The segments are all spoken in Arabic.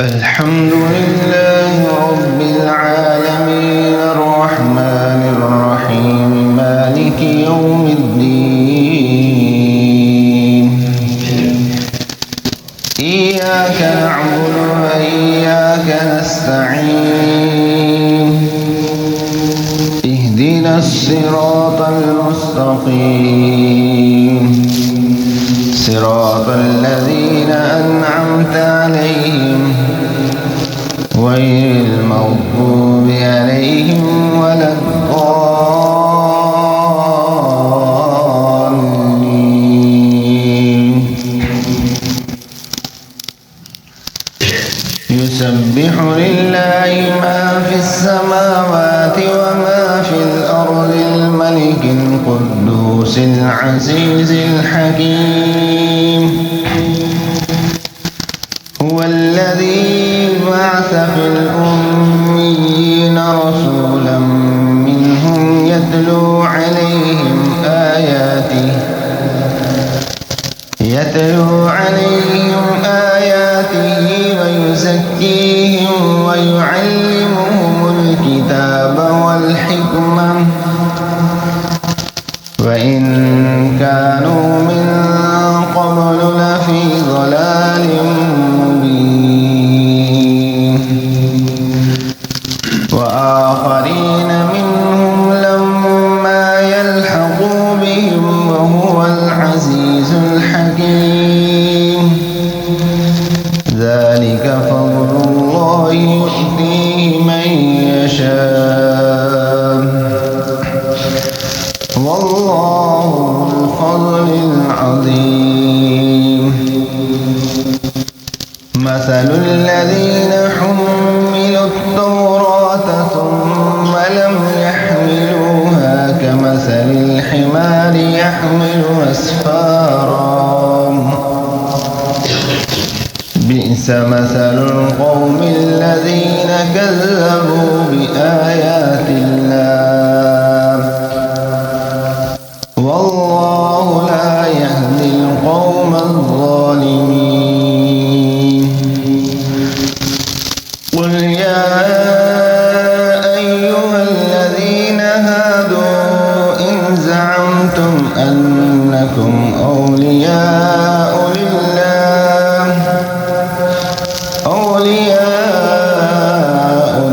الحمد لله رب العالمين الرحمن الرحيم مالك يوم الدين إياك نعبد وإياك نستعين اهدنا الصراط المستقيم صراط الذين أنعمت عليهم غير المغضوب عليهم ولا الضالين يسبح لله ما في السماوات وما في الأرض الملك القدوس العزيز الحكيم هو الذي بعث في الأميين رسولا منهم يتلو عليهم آياته ويزكيهم ويعلمهم الكتاب والحكمة وإن كانوا من قبل لفي ضلال مبين وآخرين منهم لما يلحقوا بهم وهو العزيز الحكيم ذلك فضل الله يؤتيه من يشاء والله ذو الفضل العظيم مثل الذين حملوا التوراة ثم لم يحملوها كمثل الحمار يحمل أسفارا بئس مثل القوم الذين كذبوا بآيات الله والله لا يهدي القوم الظالمين قل يا أيها الذين هادوا إن زعمتم أنكم أولياء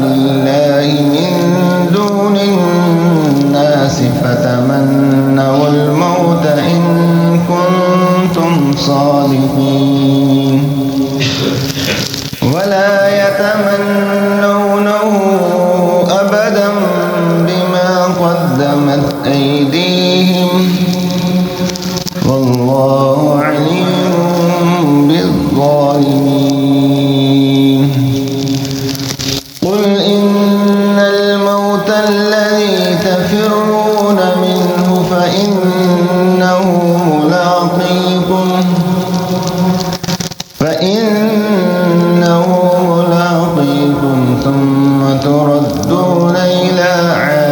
لله من دون الناس فتمنوا الموت إن كنتم صادقين ولا يتمنونه أبدا بما قدمت أيديهم والله عليم بالظالمين قل إن الموت الذي تفرون منه فإنه ملاقيكم ثم تردون إلى عالم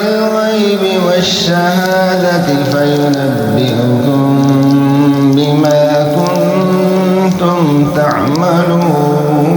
الغيب والشهادة فينبئكم بما كنتم تعملون